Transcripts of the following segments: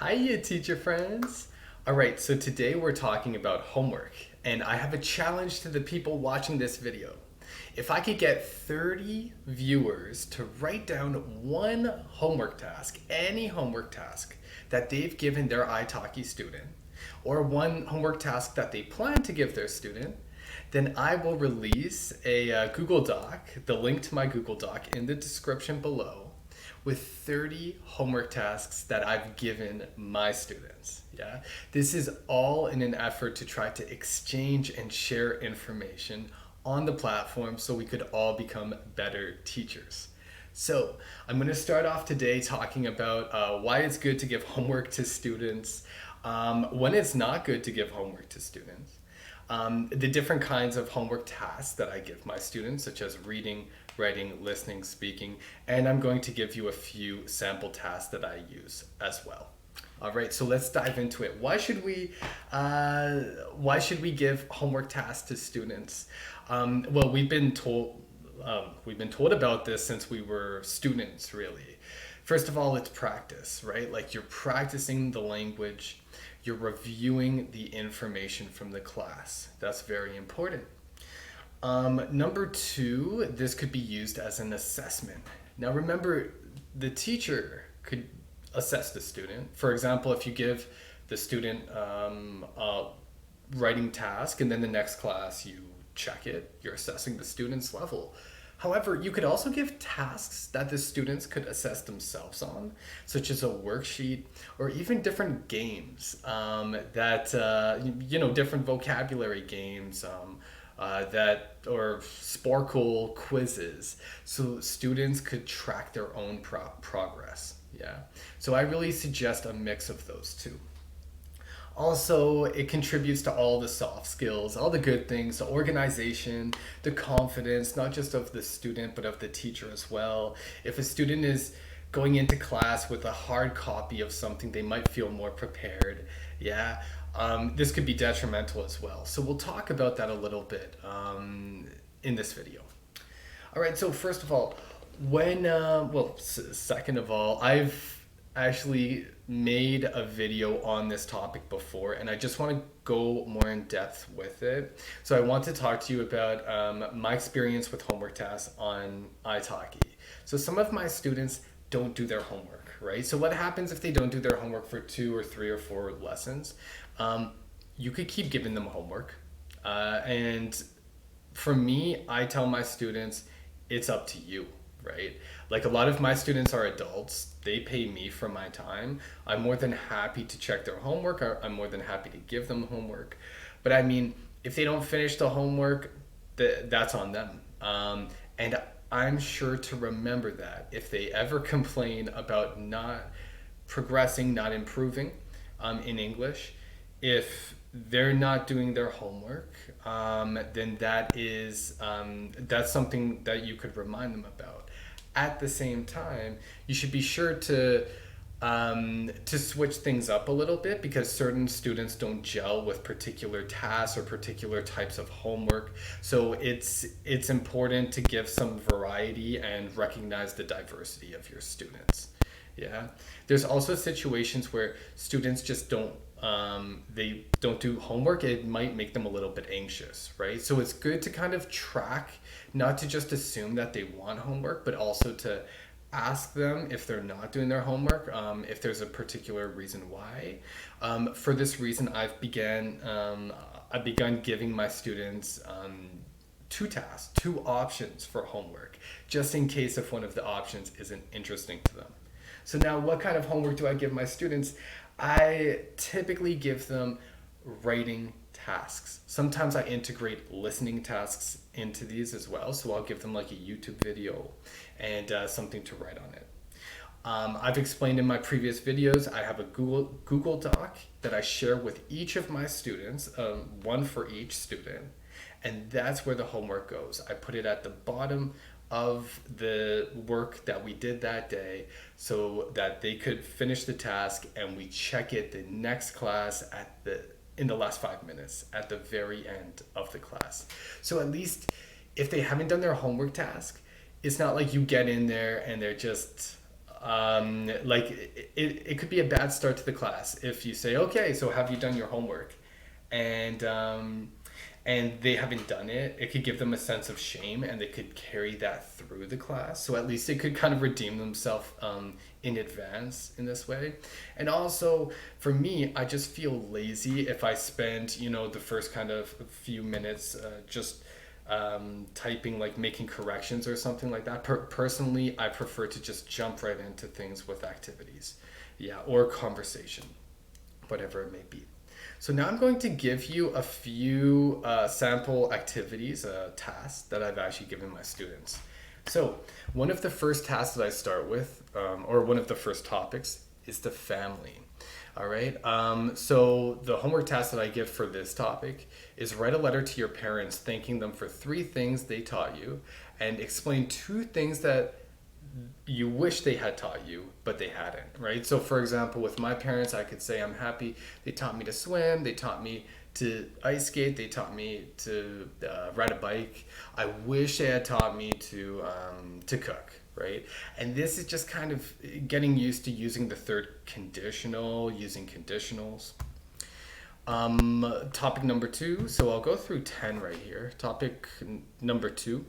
Hiya, teacher friends. All right, so today we're talking about homework, and I have a challenge to the people watching this video. If I could get 30 viewers to write down one homework task, any homework task that they've given their italki student, or one homework task that they plan to give their student, then I will release a Google Doc, the link to my Google Doc in the description below, with 30 homework tasks that I've given my students. Yeah, this is all in an effort to try to exchange and share information on the platform so we could all become better teachers. So I'm going to start off today talking about why it's good to give homework to students, when it's not good to give homework to students, the different kinds of homework tasks that I give my students, such as reading, writing, listening, speaking, and I'm going to give you a few sample tasks that I use as well. All right, so let's dive into it. Why should we give homework tasks to students? Well, we've been told about this since we were students, really. First of all, it's practice, right? Like you're practicing the language, you're reviewing the information from the class. That's very important. Number two, this could be used as an assessment. Now remember, the teacher could assess the student. For example, if you give the student a writing task and then the next class you check it, you're assessing the student's level. However, you could also give tasks that the students could assess themselves on, such as a worksheet or even different games different vocabulary games or sparkle quizzes, so students could track their own progress. Yeah, so I really suggest a mix of those two. Also, it contributes to all the soft skills, all the good things, the organization, the confidence, not just of the student, but of the teacher as well. If a student is going into class with a hard copy of something, they might feel more prepared. Yeah, this could be detrimental as well. So we'll talk about that a little bit in this video. All right, so first of all, second of all, I've actually made a video on this topic before, and I just want to go more in depth with it. So I want to talk to you about my experience with homework tasks on italki. So some of my students don't do their homework, right? So what happens if they don't do their homework for 2 or 3 or 4 lessons? You could keep giving them homework. And for me, I tell my students, it's up to you, right? Like a lot of my students are adults. They pay me for my time. I'm more than happy to check their homework. I'm more than happy to give them homework. But I mean, if they don't finish the homework, that's on them. And I'm sure to remember that if they ever complain about not progressing, not improving in English, if they're not doing their homework, then that's something that you could remind them about. At the same time, you should be sure to switch things up a little bit, because certain students don't gel with particular tasks or particular types of homework. So it's important to give some variety and recognize the diversity of your students. Yeah, there's also situations where students just don't do homework. It might make them a little bit anxious, right? So it's good to kind of track, not to just assume that they want homework, but also to ask them if they're not doing their homework, if there's a particular reason why. For this reason, I've begun giving my students 2 tasks, 2 options for homework, just in case if one of the options isn't interesting to them. So now, what kind of homework do I give my students? I typically give them writing tasks. Sometimes I integrate listening tasks into these as well. So I'll give them like a YouTube video and something to write on it. I've explained in my previous videos, I have a Google Doc that I share with each of my students, one for each student. And that's where the homework goes. I put it at the bottom of the work that we did that day so that they could finish the task, and we check it the next class in the last 5 minutes at the very end of the class. So at least if they haven't done their homework task, it's not like you get in there and they're just Like it could be a bad start to the class if you say, okay, so have you done your homework? And they haven't done it, it could give them a sense of shame and they could carry that through the class. So at least they could kind of redeem themselves in advance in this way. And also for me, I just feel lazy if I spend, the first kind of few minutes just typing, like making corrections or something like that. Personally, I prefer to just jump right into things with activities, yeah, or conversation, whatever it may be. So now I'm going to give you a few sample activities, tasks that I've actually given my students. So one of the first tasks that I start with, or one of the first topics, is the family. All right. So the homework task that I give for this topic is write a letter to your parents thanking them for three things they taught you and explain two things that you wish they had taught you, but they hadn't, right? So, for example, with my parents, I could say I'm happy they taught me to swim, they taught me to ice skate, they taught me to ride a bike. I wish they had taught me to cook, right? And this is just kind of getting used to using the third conditional, using conditionals. Topic number two. So I'll go through 10 right here. Topic number two.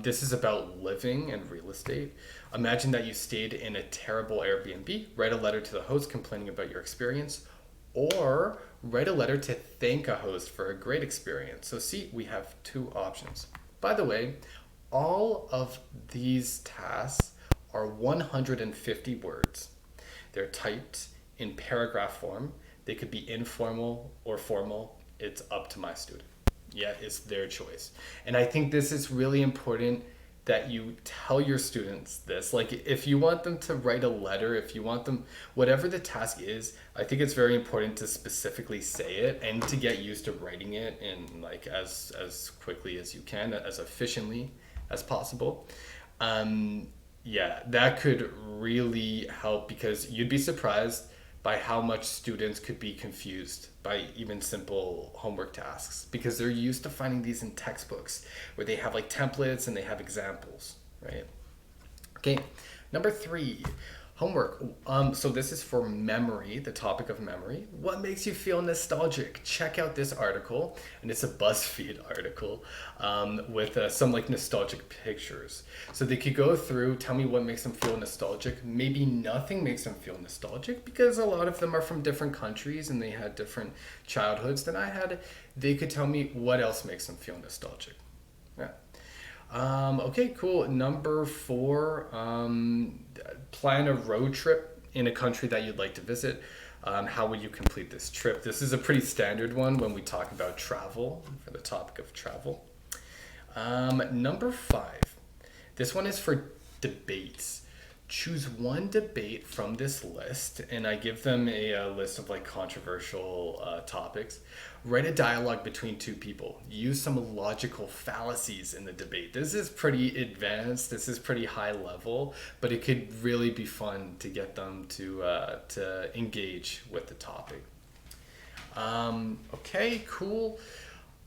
This is about living and real estate. Imagine that you stayed in a terrible Airbnb. Write a letter to the host complaining about your experience, or write a letter to thank a host for a great experience. So, see, we have two options. By the way, all of these tasks are 150 words. They're typed in paragraph form. They could be informal or formal. It's up to my student. Yeah, it's their choice. And I think this is really important that you tell your students this. Like, if you want them to write a letter, if you want them, whatever the task is, I think it's very important to specifically say it and to get used to writing it in like as quickly as you can, as efficiently as possible. Yeah, that could really help because you'd be surprised by how much students could be confused by even simple homework tasks because they're used to finding these in textbooks where they have like templates and they have examples, right? Okay, number three, homework. So this is for memory, the topic of memory. What makes you feel nostalgic? Check out this article, and it's a BuzzFeed article with some like nostalgic pictures. So they could go through, tell me what makes them feel nostalgic. Maybe nothing makes them feel nostalgic because a lot of them are from different countries and they had different childhoods than I had. They could tell me what else makes them feel nostalgic. Yeah. Okay, cool. Number four, plan a road trip in a country that you'd like to visit. How would you complete this trip? This is a pretty standard one when we talk about travel, for the topic of travel. Number five, this one is for debates. Choose one debate from this list, and I give them a list of like controversial topics. Write a dialogue between two people. Use some logical fallacies in the debate. This is pretty advanced. This is pretty high level, but it could really be fun to get them to engage with the topic. Okay, cool.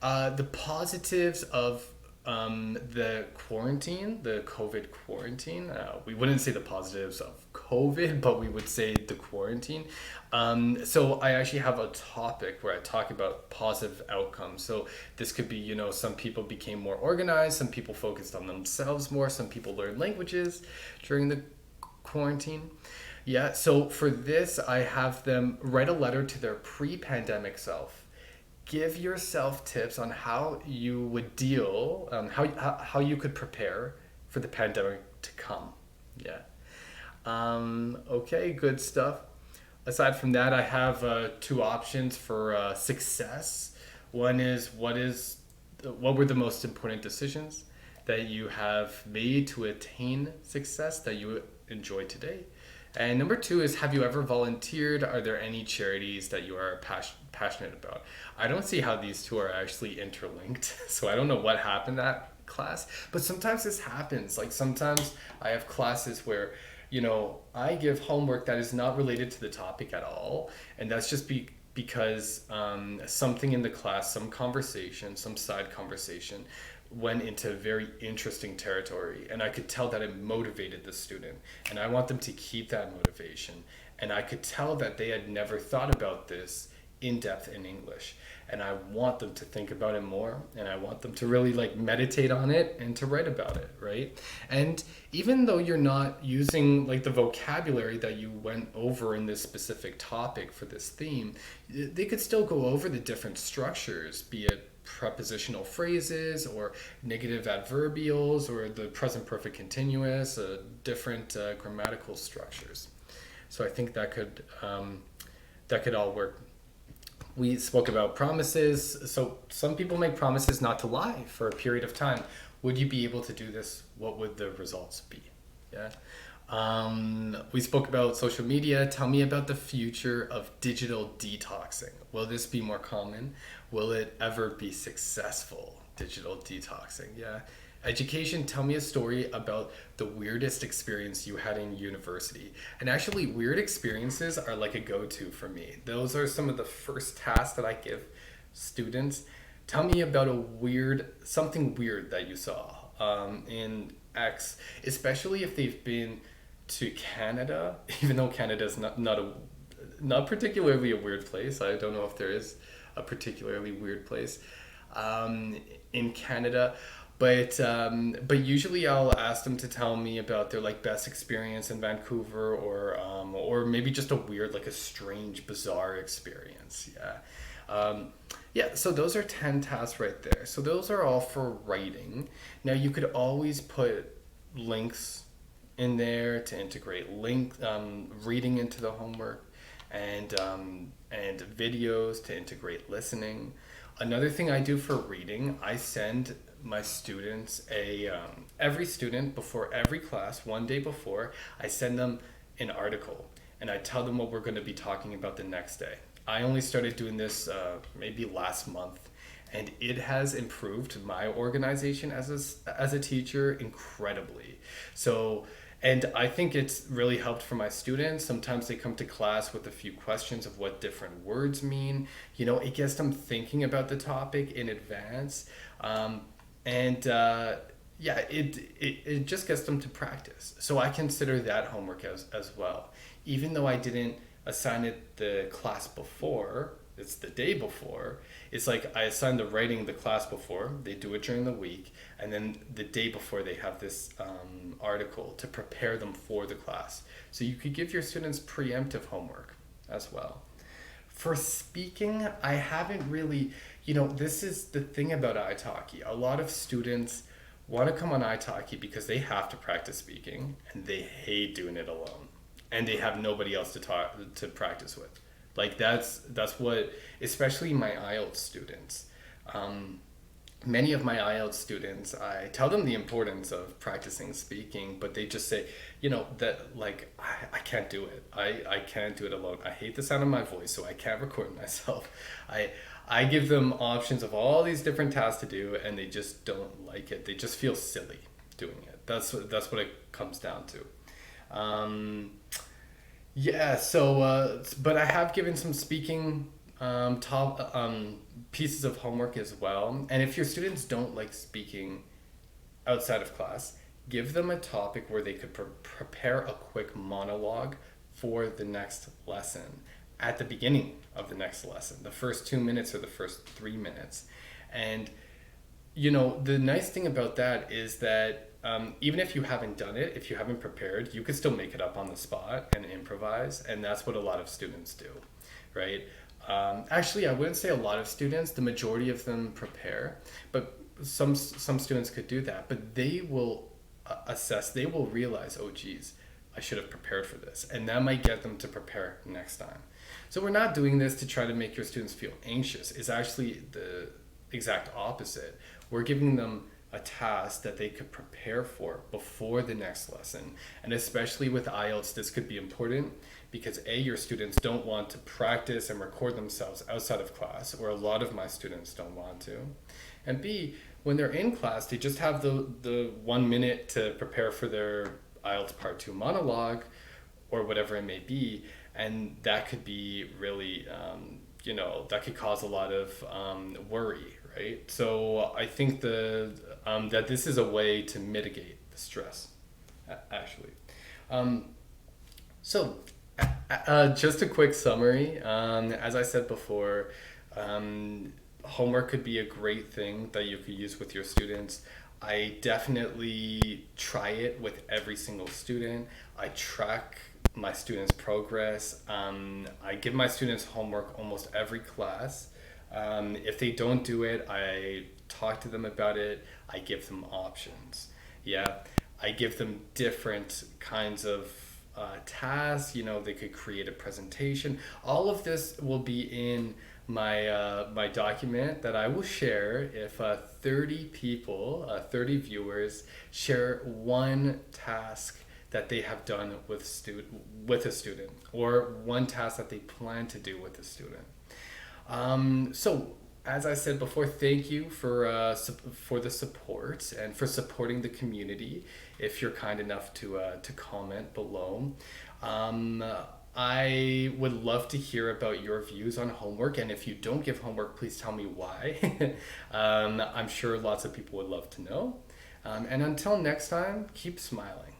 The positives of the quarantine, the COVID quarantine. We wouldn't say the positives of COVID, but we would say the quarantine. So I actually have a topic where I talk about positive outcomes. So this could be, some people became more organized, some people focused on themselves more, some people learned languages during the quarantine. Yeah, so for this, I have them write a letter to their pre-pandemic self. Give yourself tips on how you would deal, how you could prepare for the pandemic to come. Yeah. Okay, good stuff. Aside from that, I have two options for success. One is what were the most important decisions that you have made to attain success that you enjoy today? And number two is, have you ever volunteered? Are there any charities that you are passionate about? I don't see how these two are actually interlinked, so I don't know what happened that class, but sometimes this happens. Like sometimes I have classes where, I give homework that is not related to the topic at all, and that's just because something in the class, some conversation, some side conversation went into very interesting territory, and I could tell that it motivated the student, and I want them to keep that motivation. And I could tell that they had never thought about this in depth in English, and I want them to think about it more, and I want them to really like meditate on it and to write about it, right? And even though you're not using like the vocabulary that you went over in this specific topic for this theme, they could still go over the different structures, be it prepositional phrases or negative adverbials or the present perfect continuous, different grammatical structures. So I think that could all work. We spoke about promises. So some people make promises not to lie for a period of time. Would you be able to do this? What would the results be? Yeah. We spoke about social media. Tell me about the future of digital detoxing. Will this be more common? Will it ever be successful? Digital detoxing. Yeah. Education, tell me a story about the weirdest experience you had in university. And actually, weird experiences are like a go to for me. Those are some of the first tasks that I give students. Tell me about something weird that you saw in X, especially if they've been to Canada, even though Canada is not particularly a weird place. I don't know if there is a particularly weird place in Canada. But usually I'll ask them to tell me about their like best experience in Vancouver, or maybe just a weird, like a strange, bizarre experience. Yeah. Yeah, so those are 10 tasks right there. So those are all for writing. Now you could always put links in there to integrate reading into the homework, and videos to integrate listening. Another thing I do for reading, I send my students every student before every class, one day before, I send them an article, and I tell them what we're going to be talking about the next day. I only started doing this maybe last month, and it has improved my organization as a teacher incredibly. So, and I think it's really helped for my students. Sometimes they come to class with a few questions of what different words mean. It gets them thinking about the topic in advance. Yeah, it just gets them to practice. So I consider that homework as well. Even though I didn't assign it the class before, it's the day before. It's like I assign the writing the class before, they do it during the week, and then the day before they have this article to prepare them for the class. So you could give your students preemptive homework as well. For speaking, I haven't really, this is the thing about italki. A lot of students want to come on italki because they have to practice speaking, and they hate doing it alone, and they have nobody else to practice with. Like that's what, especially my IELTS students. Many of my IELTS students, I tell them the importance of practicing speaking, but they just say, that like, I can't do it. I can't do it alone. I hate the sound of my voice, so I can't record myself. I give them options of all these different tasks to do, and they just don't like it. They just feel silly doing it. That's what it comes down to. Yeah, so, but I have given some speaking pieces of homework as well. And if your students don't like speaking outside of class, give them a topic where they could prepare a quick monologue for the next lesson at the beginning of the next lesson, the first 2 minutes or the first 3 minutes. And, the nice thing about that is that even if you haven't done it, if you haven't prepared, you could still make it up on the spot and improvise. And that's what a lot of students do, right? Actually, I wouldn't say a lot of students, the majority of them prepare, but some students could do that, but they will they will realize, oh geez, I should have prepared for this. And that might get them to prepare next time. So we're not doing this to try to make your students feel anxious. It's actually the exact opposite. We're giving them a task that they could prepare for before the next lesson. And especially with IELTS, this could be important because A, your students don't want to practice and record themselves outside of class, or a lot of my students don't want to. And B, when they're in class, they just have the 1 minute to prepare for their IELTS Part 2 monologue or whatever it may be. And that could be really, that could cause a lot of worry, right? So I think that this is a way to mitigate the stress, actually. Um, so, just a quick summary. As I said before, homework could be a great thing that you could use with your students. I definitely try it with every single student. I track my students' progress. I give my students homework almost every class. If they don't do it, I talk to them about it. I give them options. Yeah, I give them different kinds of tasks. You know, they could create a presentation. All of this will be in my document that I will share if 30 people, 30 viewers, share one task that they have done with a student, or one task that they plan to do with a student. So, as I said before, thank you for the support and for supporting the community. If you're kind enough to comment below, um, I would love to hear about your views on homework. And if you don't give homework, please tell me why. I'm sure lots of people would love to know. And until next time, keep smiling.